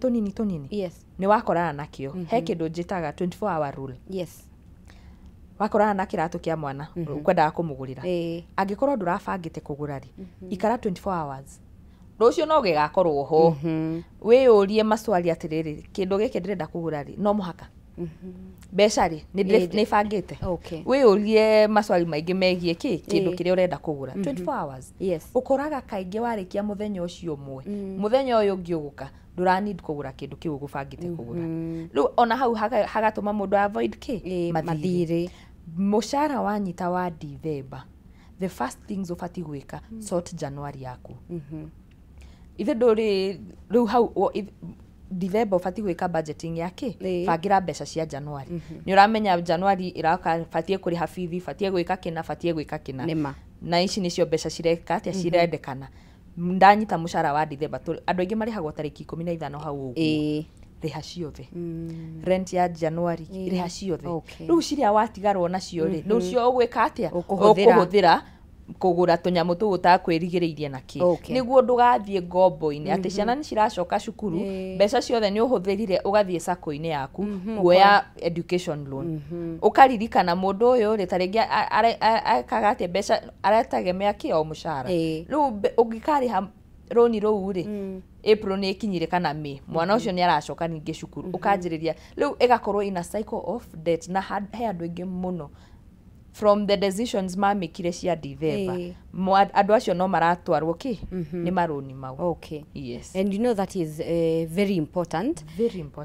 ni wakorana nakio he kindu njitaga 24 hour rule wakorana na kiratu kia mwana ukwendaga kumugurira angikorwo ndurabangite kugura ri ikara 24 hours rucio no gigakorwo ho wiyurie maswali atiriri kindu giki ndirenda kugura ri no muhaka mbeca ri ni bangite wiyurie maswali maingi megie kindu kiria urenda kugura 24 hours ukoraga kaingi warikia muthenya ucio umwe muthenya uyu ngiuguka ndura need kugura kindu kiu gubangite kugura riu ona hau hagatuma mundu avoid mathiri mushara wanyita wa December the first things ufati gwika sort January yaku ithe nduri riu hau December ufati gwika budgeting yake bangira mbeca cia January ni uramenya January iraka fatie kuri hafithi fatie gwika kina na ici nicio mbeca cireka atia cirendekana ndanyita mushara wa December andu aingi marihagwo tariki 15 hau uguo riha ciothe rent ya January riha ciothe riu ciria watigarwo nacio ri rucio ugwika atia ukuhuthira kugura tunyamu tu utakwirigiriirie naki niguo ndugathie ngombo-ini ati ciana ni ciracoka cukuru mbeca ciothe ni uhuthirire ugathie sako-ini yaku kuoya education loan ukaririkana mundu uyu ri taringi akaga ati mbeca aratagemea ki o mushara riu ungikariha roni rou ri April ni ikinyire kana May mwana ucio ni aracoka ningi cukuru ukanjiriria riu igakorwo in a cycle of debt na he andu aingi muno from the decisions mamikire cia December andu acio no maratwarwo ni maroni mau yes and you know that is very important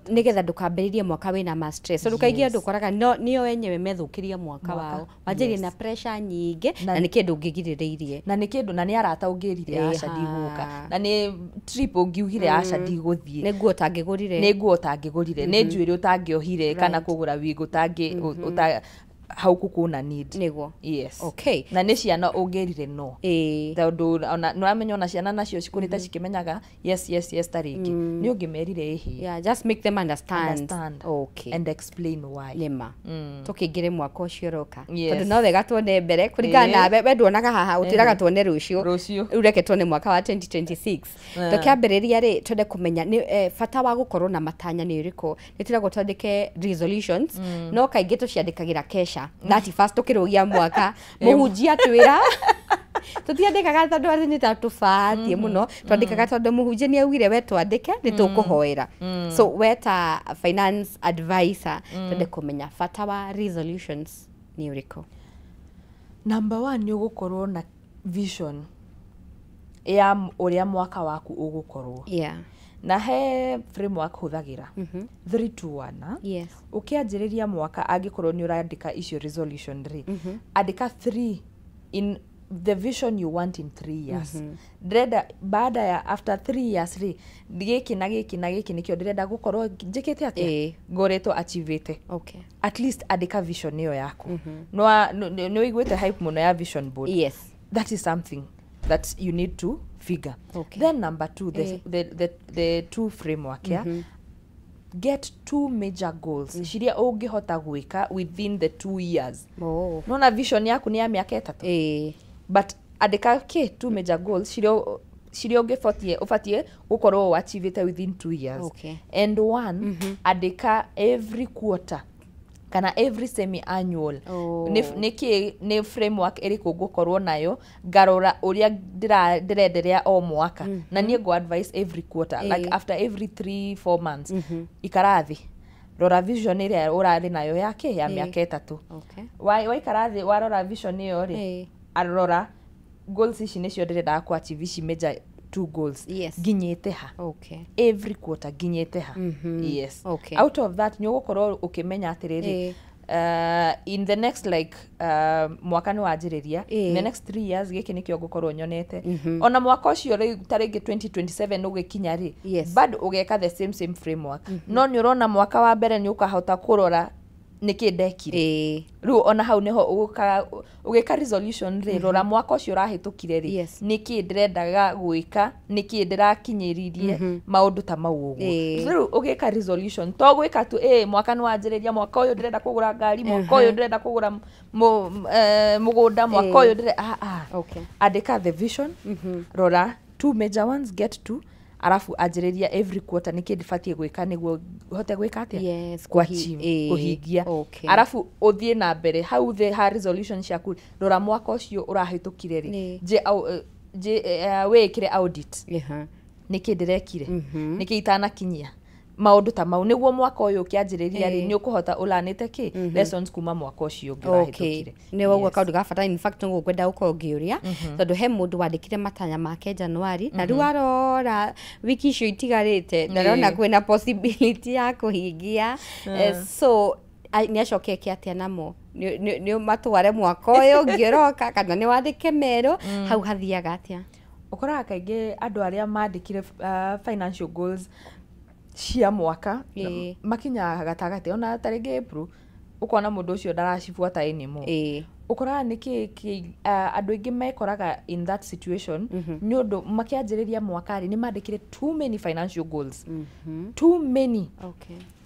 nigetha ndukambiririe mwaka wina ma stress so ndukaingia ndukoraga nio wenyewe methukiria mwaka wao wanjirie na pressure nyingi na ni kindu ngigirireirie na ni kindu na ni arata ungirire aca ndiguka na ni trip ungiugire aca ndiguthie ni nguo tangigurire ni njuiri utangiohire kana kugura wigo tangi hau kukuna need niguo na ni ciana ungerire no tondu nuramenya ona ciana nacio cikurite cikimenyaga yes taringi ni ungimerire ihi just make them understand and explain why nima tukingire mwaka ucio roka tondu no wega tuone mbere kurigana nawe we nduonaga haha utiraga tuone rucio ureke tuone mwaka wa 2026 tukiambiriria ri twende kumenya ni bata wa gukorwo na matanya ni uriko nitiragwo twandike resolutions no kaingi tuciandikagira kesha 31st tukirugia mwaka muhunjia twira tutiandikaga tondu ari ni tatufatie muno twandikaga tondu muhunjia ni augire we twandike ni tukuhoera so we ta finance advisor twende kumenya bata wa resolutions ni uriko number 1 ni ugukorwo na vision ya uria mwaka waku ugukorwo na he framework huthagira 321 ukianjiriria mwaka angikorwo ni urandika icio resolution ri andika 3 in the vision you want in 3 years ndrenda baada ya after 3 years ri giki na giki nikio ndrenda gukorwo njikite atia ngoretwo achievete at least andika vision iyo yaku no igwete hype muno ya vision board that is something that you need to figure then number 2 the two framework get 2 major goals ciria ungihota gwika within the 2 years nona vision yaku ni ya miaka 3 but andika 2 major goals ciria ciria ubatie gukorwo achievete within 2 years. Okay. And one andika every quarter kana every semi annual. Ni framework iriku ngukorwo nayo ngarora uria ndirenderea o mwaka na nie go advice every quarter like after every 3-4 months ikarathi rora vision iria urari nayo yake ya miaka 3. Okay. Wai ikarathi warora vision iyo ri arora goals ici nicio ndirenda ku achieve ici major 2 goals. Yes. Ginyete ha. Okay. Every quarter ginyete ha. Yes. Okay. Out of that nyo gukorwo ukimenya atiriri in the next like mwaka ni wanjiriria in the next 3 years giki nikio ngukorwo nyonete ona mwaka ucio ri taringi 2027 ugikinya ri bado ugeka the same framework no ni urona mwaka wa mbere ni ukahota kurora niki ndekire riu ona hau niho ugika resolution ri rora mwaka ucio urahitukire ri niki ndirendaga gwika niki ndirakinyiririe maundu ta mau uguo riu ugika resolution to gwika tu mwaka ni wanjiriria mwaka uyu ndirenda kugura ngari mwaka uyu ndirenda kugura mugunda mwaka uyu okay andika the vision rora 2 major ones get to arafu ajiriria every quarter niki ndifatie gwika niguo hote gwika atia kuhingia arafu uthie na mbere hau the resolution ciaku rora mwaka ucio urahitukire ri wekire audit niki ndirekire niki itanakinyia maundu ta mau niguo mwaka uyu ukianjiriria ri ni ukuhota ulanite ki lessons kuma mwaka ucio ngirahitukire ni woguo kaundu gabata in fact ngo kwenda uko ngiuria tondu he mundu wandikire matanya make January na riu arora wiki icio itigarite ndarona kwina possibility ya kuhingia so ni acokeke atia namo ni matware mwaka uyu ngiroka kana ni wandike mero hau hathiaga atia ukora kaingi andu aria mandikire financial goals cia mwaka makinya gatagati ona taringi April ukona mundu ucio ndaracibuata anymore ukora niki andu ingi mekoraga in that situation ni undu makianjiriria mwaka ri ni mandikire too many financial goals too many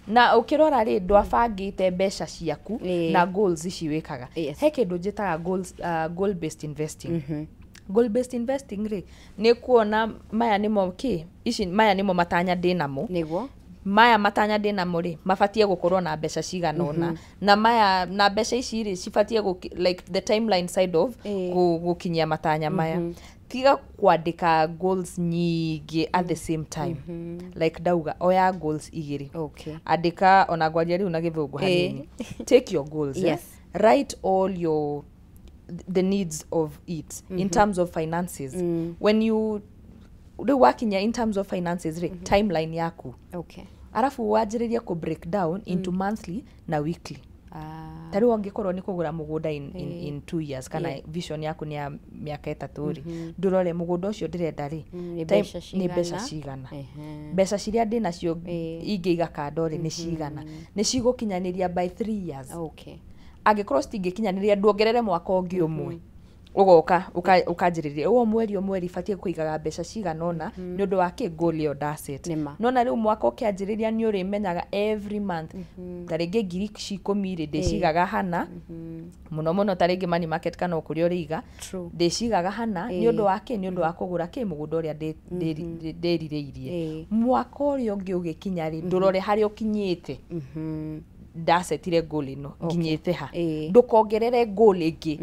na ukirora ri ndwabangite mbeca ciaku na goals ici wikaga he kindu njitaga goal based investing goal based investing ri ni kuona maya nimo ici maya nimo matanya ndinamo niguo maya matanya ndinamo ri mabatie gukorwo na mbeca cigana na maya na mbeca ici ri cibatie like the timeline side of gukinyia matanya maya tiga kwandika goals nyingi at the same time like dauga oya goals igiri andika ona gwaria riu na githungu hanini take your goals write all your the needs of it in terms of finances when you working in terms of finances timeline yaku arafu wajiriria ku break down into monthly na weekly tari wangikorwo ni kugura mugunda in 2 years kana vision yaku ni ya miaka 3 ri ndurore mugunda ucio ndirenda ri ni mbeca cigana mbeca ciria ndinacio ingiiga kando ri ni cigana ni cigukinyaniria by 3 years angikorwo citingikinyaniria nduongerere mwaka ungi umwe ugoka ukanjiriria uwo mweri fatie kuigaga mbeca ciganona ni undu wa ki goal yo asset nona riu mwaka ukianjiriria ni uri menyaga every month taringi ngiri 10 ri ndicigaga hana muno taringi money market kana ukuri uriga ndicigaga hana ni undu wa ki ni undu wa kugura ki mugunda uria nderireirie mwaka uria ungi ugikinya ri ndurore hari ukinyite ndasetire goal ino nginyete ha ndukongerere goal ingi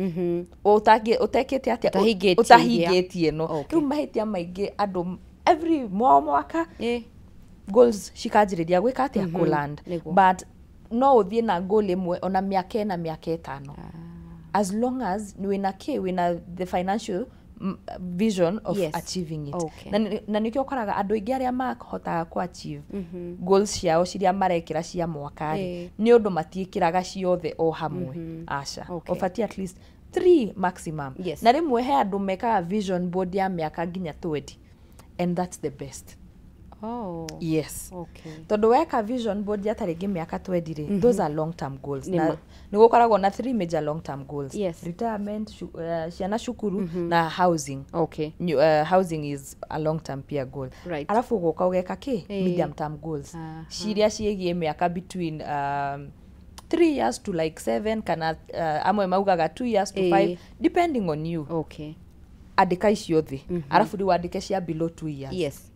utekete atia utahingetie no riu mahitia maingi andu every mwaka goals cikanjiriria gwika atia ku land but no uthie na goal imwe ona miaka na miaka 5 as long as ni wina the financial vision of achieving it na nikio koraga andu ingi aria mahotaga ku achieve goals ciao ciria marekira cia mwaka ni undu matiikiraga ciothe o hamwe aca obati at least 3 maximum na rimwe he andu mekaga vision board ya miaka nginya 20 and that's the best yes tondu weka vision board ya taringi miaka 20 ri those are long term goals na nigukoragwo na 3 major long term goals retirement ciana cukuru na housing housing is a long term peer goal arafu guka ugeka ki medium term goals ciria ciegie miaka between 3 years to like 7 kana amwe maugaga 2 years to 5 depending on you andika icio thi arafu riu andike cia below 2 years. Yes.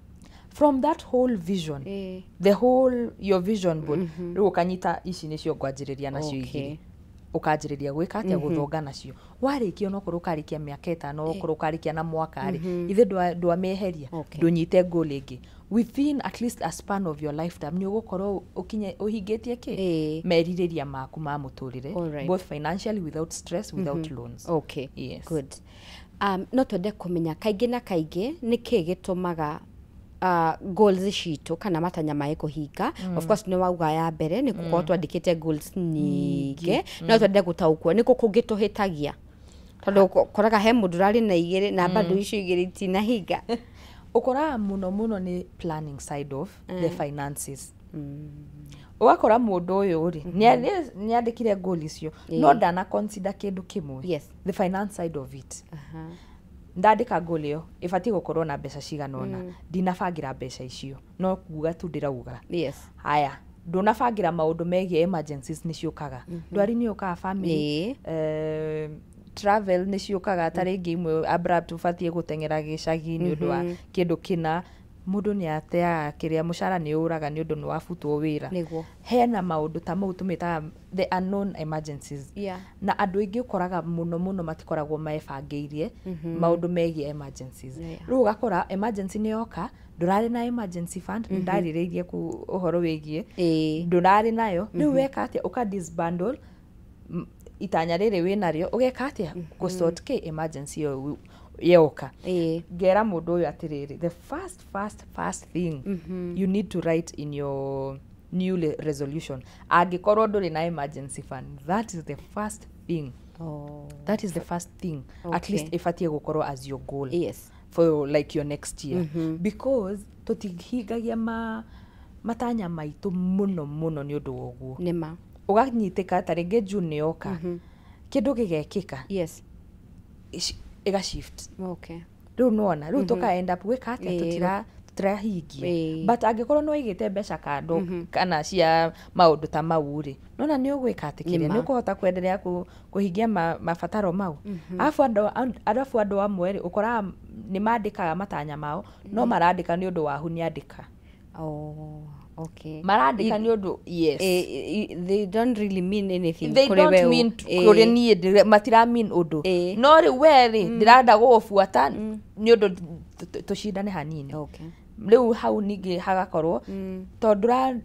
From that whole vision, the whole your vision board, riu ukanyita ici nicio ngwanjiriria nacio igiri. Ukanjiriria gwika atia guthonga nacio. Warikia no kuru karikia miaka 5 no kuru karikia na mwaka ri. Ithe ndwa meheria. Ndunyite goal ingi. Within at least a span of your lifetime ni ugukorwo ukinye uhingitie ki meririria maku ma muturire, both financially, without stress, without loans. Okay. Yes. Good. No twende kumenya kaingi na kaingi niki gitumaga goals citu kana matanya mae kuhinga. Of course ni wauga ya mbere ni kuko twandikite goals nyingi no twende gutaukwo ni kukungituhitagia tondu koraga he mundu rari na igiri na bado icio igiri tina hinga. Ukora muno ni planning side of the finances. Wakora mundu uyu ri ni andikire goal icio no ndana consider kindu kimwe, the finance side of it. Ndandika goal iyo ifati gukorwo na mbeca ciganona, ndinabangira mbeca icio no kuga tu ndirauga. Haya ndunabangira maundu megie emergencies ni ciukaga, ndwari ni ukaga family, travel ni ciukaga taringi imwe abrupt ufatie gutengera gicagi ni undu wa kindu kina, mundu ni atea kiria mushara ni uraga ni undu ni wafutwo wira. Hena maundu ta mau tumita the unknown emergencies. Na andu ingi ukoraga muno matikoragwo maebangiirie maundu megie emergencies. Riu ugakora emergency ni yoka, ndurari na emergency fund, ndaririirie ku uhoro wigie, ndurari nayo, riu weka atia uka disbundle itanya riri winario ugeka atia go sort ke emergency yoka. Gera mundu uyu atiriri, the first thing you need to write in your new resolution, angikorwo nduri na emergency fund, that is the first thing. That is the first thing. At least ifatie gukorwo as your goal for like your next year. Because tutihingagia matanya maitu muno ni undu woguo. Nima Uganyitika taringi June yoka, kindu gigekika, iga shift. Riu nona riu tuka end up wika atia tutirahingia, but angikorwo no igite mbeca kando kana cia maundu ta mau ri, nona ni ugwika atikiria ni ukuhota kuendelea kuhingia mabataro mau. Alafu andu amwe ri ukora ni mandikaga matanya mao no marandika ni undu wahu ni andika. Marandika ni undu they don't really mean anything. They don't mean kuri ni matira mean undu. No ri weri ndiranda gubuata ni undu tushindane hanini. Riu hau ningi hagakorwo tondura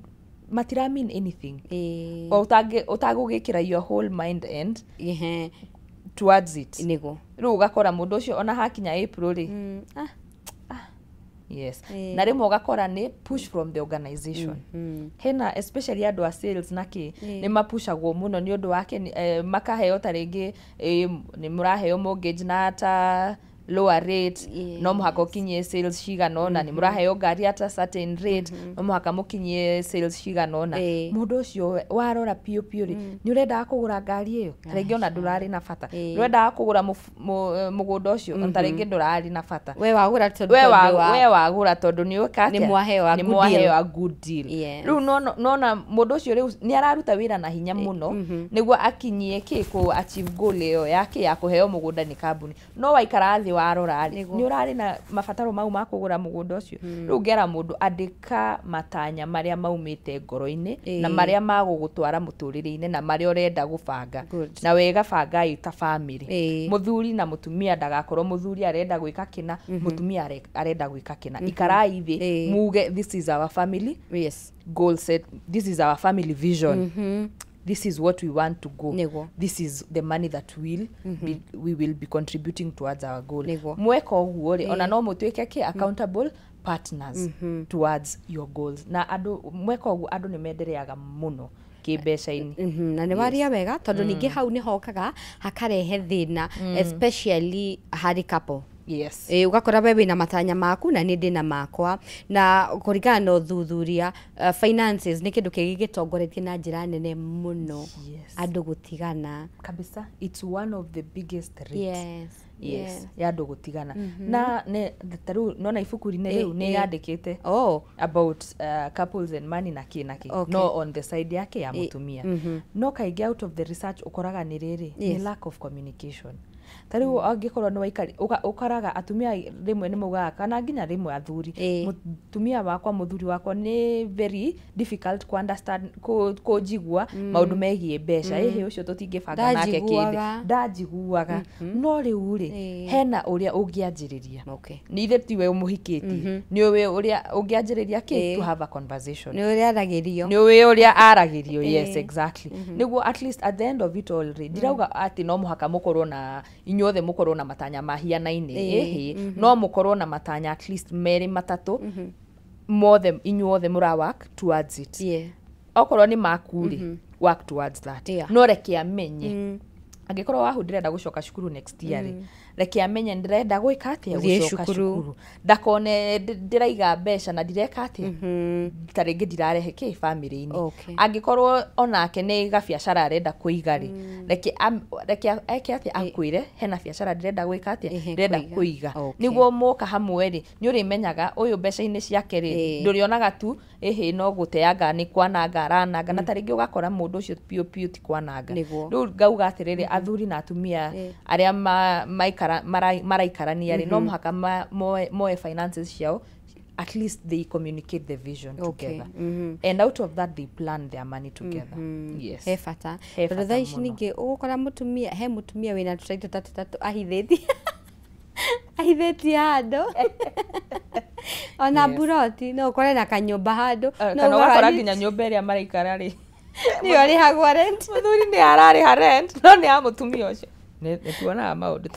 matira mean anything. Utagugikira your whole mind and towards it. Riu ugakora mundu ucio ona hakinya April ri na rimwe ugakora ni push from the organization. Hena especially andu a sales naki ni mapushagwo muno ni undu wake makaheo taringi ni muraheo mortgage na ata lower rate, no muhaka ukinyie sales ciganona, ni muraheo ngari ata certain rate, no muhaka mukinyie sales ciganona. Mundu ucio warora pio ri ni urenda kugura ngari iyo taringi ona ndurari na bata, urenda kugura mugunda ucio ona taringi ndurari na bata, we wagura tondu ni uka ni mwaheo a good deal. Riu nona mundu ucio riu ni araruta wira na hinya muno niguo akinyie ku achieve goal iyo yake ya kuheo mugunda ni kambuni, no waikara thi warora ni urari na mabataro mau ma kugura mugunda ucio. Riu ngera mundu andika matanya maria maumite ngoro-ini na maria magugutwara muturire-ini na maria urenda gubanga, na wega banga ita family. Muthuri na mutumia ndagakorwo muthuri arenda gwika kina, mutumia arenda gwika kina. Ikarai thi muge this is our family goal set, this is our family vision. This is what we want to go. This is the money that we will be contributing towards our goal. Mweka uguo ri ona no mutweke ki accountable partners towards your goals. Na andu mweka uguo andu ni mendeleaga muno kibeca-ini. Na ni waria wega tondu ningi hau ni hokaga hakarehe thina, especially hari couple. Ugakora wewe na matanya maku na ni ndina makwa, na kurigana no thuthuria finances ni kindu kigigitongoretie na njira nene muno andu gutigana kabisa. It's one of the biggest rates. Ya andu gutigana. Na ne taru nona ibuku rine riu ni yandikite about couples and money na kinaki, no on the side yake ya mutumia. No kaingi out of the research ukoraga ni riri ni lack of communication. tariu angikorwo ni waikari ukaraga atumia rimwe ni mugaga kana nginya rimwe athuri mutumia wakwa muthuri wakwa ni very difficult to understand ko jigua maundu megie mbeca ucio tutingibanga nake kindi ndajiguaga no riu ri hena uria ungianjiriria ni ithe tiwe umuhikitie ni we uria ungianjiriria ki to have a conversation ni uria aragirio ni we uria aragirio yes exactly niguo at least at the end of it all ndirauga ati no muhaka mukorwo na inyuothe mukorwo na matanya mahianaine no mukorwo na matanya at least meri matatu mothe inyuothe mura work towards it okorwo ni makuri work towards that no reke amenye angikorwo wahu ndirenda gucoka cukuru next year reke amenye ndirenda gwika atia gucoka cukuru ndakone ndiraiga mbeca na ndireka atia taringi ndirarehe ki family-ini angikorwo onake ni gabiacara arenda kuiga ri reke eke atia akwire hena biacara ndirenda gwika atia ndirenda kuiga niguo muka hamwe ri ni urimenyaga uyu mbeca-ini ciake ri ndurionaga tu no guteanga ni kwananga arananga na taringi ugakora mundu ucio pio ti kwananga riu ngauga atiriri athuri na atumia aria maraikarania ri no muhaka moe finances ciao at least they communicate the vision together and out of that they plan their money together yes he fata tondu thaa ici ningi ugukora mutumia he mutumia wina tutaito tatatu ahithetie handu ona buroti no ukore na kanyumba handu no ugakora nginya nyumba iria maraikara ri ni arihagwa rent muthuri ni arariha rent no ni amutumia ucio ni tuonaga maundu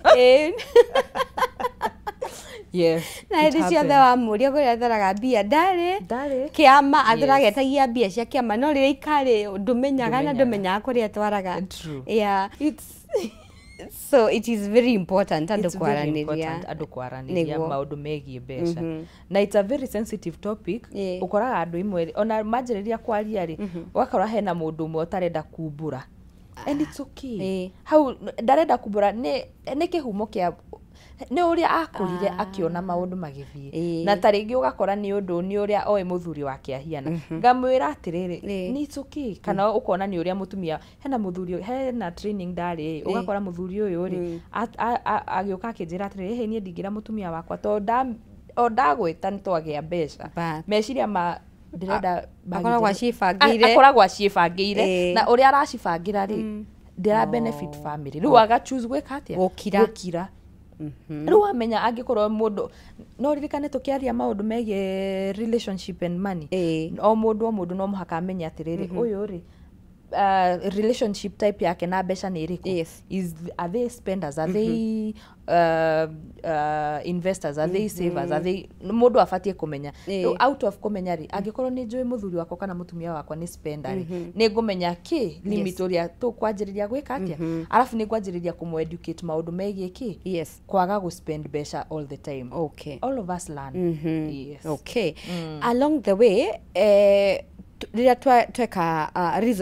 yes na hindi ciothe wa muria kuria atharaga mbia ndari kiama atharagetagia mbia cia kiama no riria ikari ndumenyaga na ndumenyaga kuria twaraga so it is very important andu kwaraniria maundu megie mbeca na it's a very sensitive topic ukoraga andu imwe ona manjiriria kwaria ri wakora hena mundu umwe utarenda kumbura and it's okay how ndarenda kumbura ni kihumo kia ni uria akurire akiona maundu magithie na taringi ugakora ni undu ni uria oi muthuri wake ahiana ngamwira atiriri ni it's okay kana ukona ni uria mutumia hena muthuri hena training ndari ugakora muthuri uyu ri agioka kinjira atiriri ni ndingira mutumia wakwa to ndagwita ni twagia mbeca meciria ma ndirenda akoragwo acibangire na uria aracibangira ri ndira benefit family riu aga choose gwika atia gukira riu amenya angikorwo mundu no ririkane tukiaria maundu megie relationship and money o mundu no muhaka amenya atiriri uyu ri relationship type yake na mbeca ni iriku are they spenders are they investors are they savers are they mundu afatie kumenya out of kumenya ri angikorwo ni njui muthuri wako kana mutumia wakwa ni spender ri ni ngumenya ki limit uria tukwanjiriria gwika atia alafu ni ngwanjiriria kumu educate maundu megie ki kwaga go spend mbeca all the time all of us learn along the way riria tweka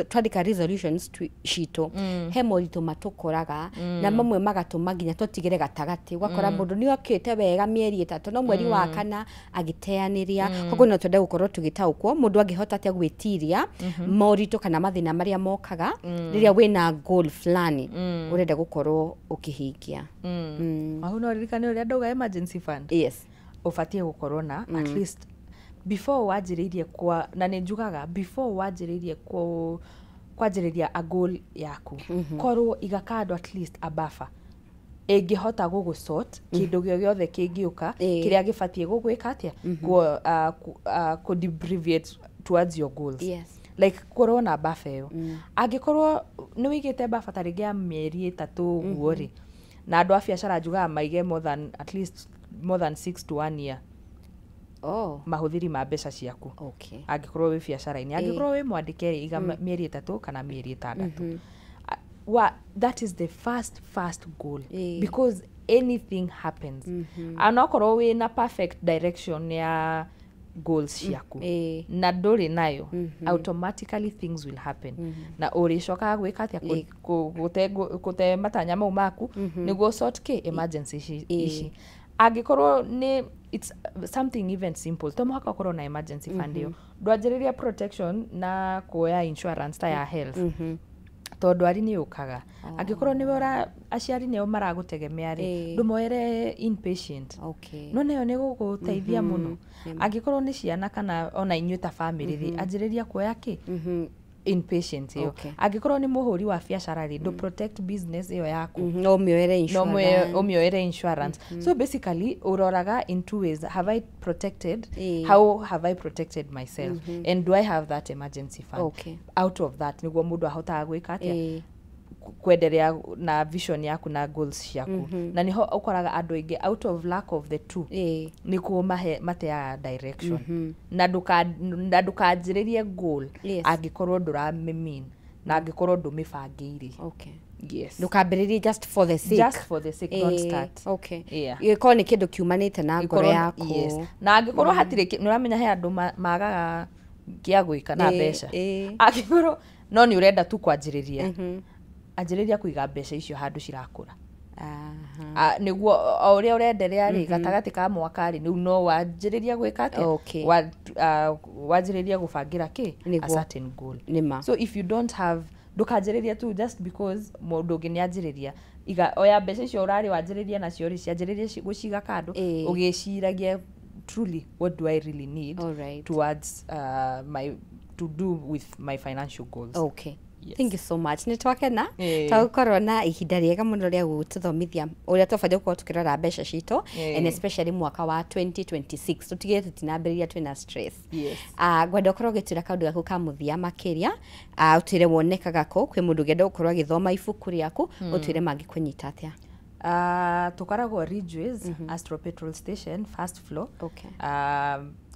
twandika resolutions cito he morito matukoraga na mamwe magatuma nginya tutigire gatagati gwakora mundu ni okite wega mieri 3 no mweri wa kana agiteaniria koguo no twende gukorwo tugitaukwo mundu angihota atia gwitiria morito kana mathina maria mokaga riria wina goal flani urenda gukorwo ukihingia ahu no ririkane uria ndauga emergency fund ufatie gukorwo na at least before wajiririe kwa na ninjugaga before wajiririe kwanjiriria a goal yaku korwo igakado at least a buffer ingihota gugusort kindu giothe kingiuka kiria gifatie gugwika atia ku debriviate towards your goals like korwo na buffer yo angikorwo ni wigite buffer taringi ya mieri 3 guo ri na andu a biacara njugaga maige at least more than 6 to 1 year mahuthiri ma mbeca ciaku angikorwo wi biacara-ini angikorwo wi mwandike iga mieri 3 kana mieri 6 that is the first goal because anything happens anokorwo wi na perfect direction ya goals ciaku na nduri nayo automatically things will happen na uricoka gwika atia gute matanya mau maku niguo sort ke emergency ici angikorwo ni it's something even simple to muhaka korwo na emergency fund yo ndwanjiriria protection na kuoya insurance ta ya health tondu ari ni ukaga angikorwo ni wora aciari neo maragutegemea ri ndumoere inpatient no neyo ni guguteithia muno angikorwo ni ciana kana ona inyuĩ ta family ri anjiriria kuoya ki inpatient yo angikorwo ni muhuri wa biacara ri do protect business iyo yaku no mioere insurance so basically uroraga in two ways have I protected how have I protected myself and do I have that emergency fund out of that niguo mundu ahotaga gwika atia kwenderea na vision yaku na goals yaku na niho ukoraga andu aingi out of lack of the two ni ku matea direction na ndukanjiririe goal angikorwo nduramemin na angikorwo ndumibangire yes ndukambiririe just for the sake don't start iko ni kindu kiumanite na ngoro yaku na angikorwo hatire nuramenya he andu magaga kia gwika na mbeca angikorwo no ni urenda tu kwanjiriria anjiriria kuiga mbeca icio handu cirakura niguo uria urenderea ri gatagati ka mwaka ri no wanjiriria gwika atia wanjiriria gubangira ki a certain goal so if you don't have ndukanjiriria tu just because mundu ungi ni anjiriria iga oya mbeca icio urari wanjiriria nacio ri cianjiriria guciga kando ugiciragia truly what do I really need towards to do with my financial goals. Yes. Thank you so much. Nitwakena twagukorwo na ihinda riega muno ria gututhomithia uria tubande gukorwo tukirora mbeca cito and especially mwaka wa 2026 tutigire tutinambiriria twina stress. Gwenda ukorwo gitira kaundu gaku ka muthia makiria utire wonekaga ko kwi mundu genda ukorwo agithoma ibuku riaku utire mangikunyita atia. Tukoragwo Ridgeways Astro Petrol Station first floor.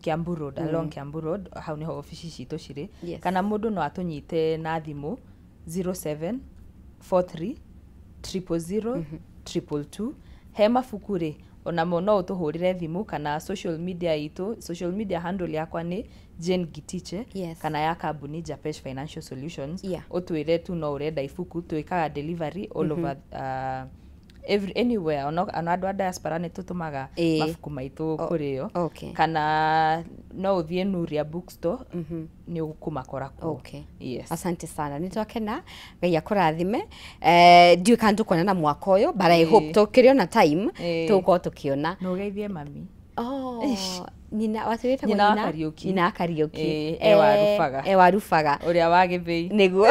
Kiambu Road, along Kiambu Road, hau niho ofisi cito ciri. Kana mundu no atunyite na thimu 0743 000 222. He mabuku ri ona mo no utuhurire thimu kana social media handle yakwa ni Jane Gitiche kana ya kambuni Japesh Financial Solutions. Utwire tu no urenda ibuku twikaga delivery all over anywhere anadu a diaspora ni tutumaga mabuku maitu kuriyo kana no uthie Nuria bookstore ni ukumakora ko asante sana nitwakena Ngai akurathime ndiu kandu kuonana mwaka uyu but I hope tukirio na time tuko tukiona no geithie mami Nina watirite Nina Kariuki ewarufaga uria wa Githii niguo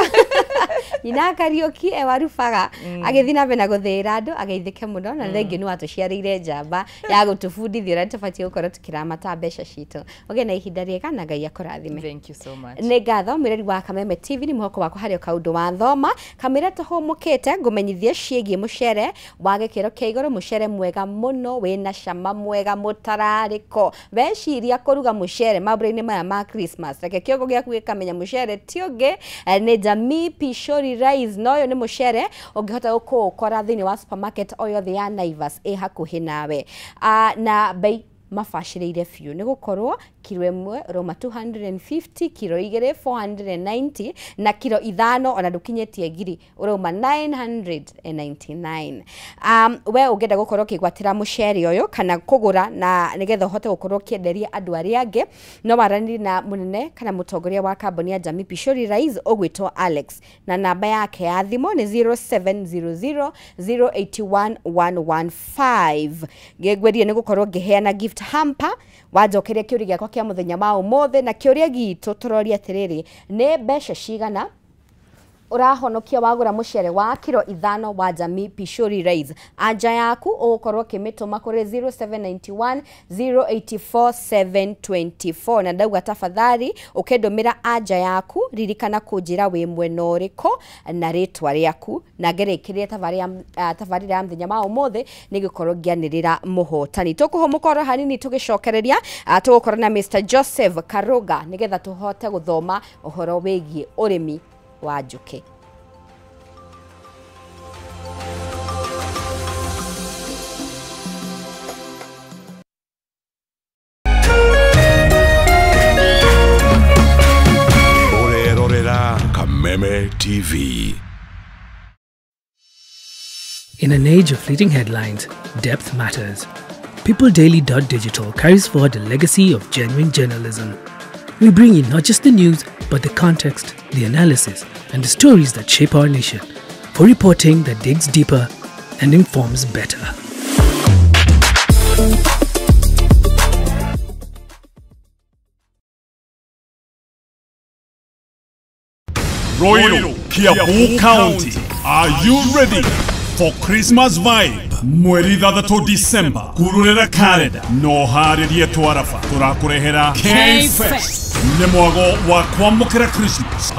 Nina Kariuki ewarufaga agithina bena guthira andu ageithike muno na thengi ni watuciarire njamba ya gutubundithia uria tubatie gukorwo tukiramata mbeca cito na ihinda riega na Ngai akurathime. Thank you so much. Ni ngatho mwireri wa Kameme TV ni muhoko wako hario kaundu wa thoma kamira tuhumukite ngumenyithie ciigie mucere wa gikiro kia iguru mucere mwega muno wina cama mwega mutarariko weciria kuruga mucere mabura-ini maya ma Christmas reke kiogo giaku gikamenya mucere ti ungi ni Jamii Pishori Rice noyo ni mucere ungihota gukora thini wa supermarket oyo the ya Naivas hakuhi nawe na bei mafashirire fiu ni gukorwo kilo imwe roma 250 kilo igere 490 na kilo ithano ona ndukinyetie ngiri uroma 999 we ungenda gukorwo kigwatira mucere uyu kana kugura na nigetha uhote gukorwo kienderia andu aria ange no warani na munene kana mutongoria wa kambuni ya Jamii Pishori Rice ogwitwo Alex na namba yake ya thimu ni 0700081115 ngegwerie ni gukorwo ngiheana gift hamper wajokeria kiuri giakwa kia muthenya ma umothe na kiuria gitu turoria atiriri ni mbeca cigana urahonokia wagura mucere wa kilo ithano wa Jamii Pishori Rice anja yaku ugukorwo kimituma kuri 0791 084 724 na ndauga tafadhali ukendumira anja yaku ririkana kunjira wi mwena uriko na ritwa riaku na ngerekirie tabarira ya muthenya ma umothe nigikorwo ngianirira muhotani tukuhumukoro hanini tugicokereria tugukorwo na Mr Joseph Karuga nigetha tuhote guthoma uhoro wigie urimi wa njuki. Orerorera Kameme TV. In an age of fleeting headlines, depth matters. PeopleDaily.digital carries forward the legacy of genuine journalism. We bring you not just the news, but the context, the analysis, and the stories that shape our nation. For reporting that digs deeper and informs better. Roiro, Kiambu County. Are you ready for Christmas vibe? Mweri 3 December. Kururera Canada. No haririe twarafa. Turakurehera K-Fest. Nĩ mwago wa kwamũkĩra Christmas.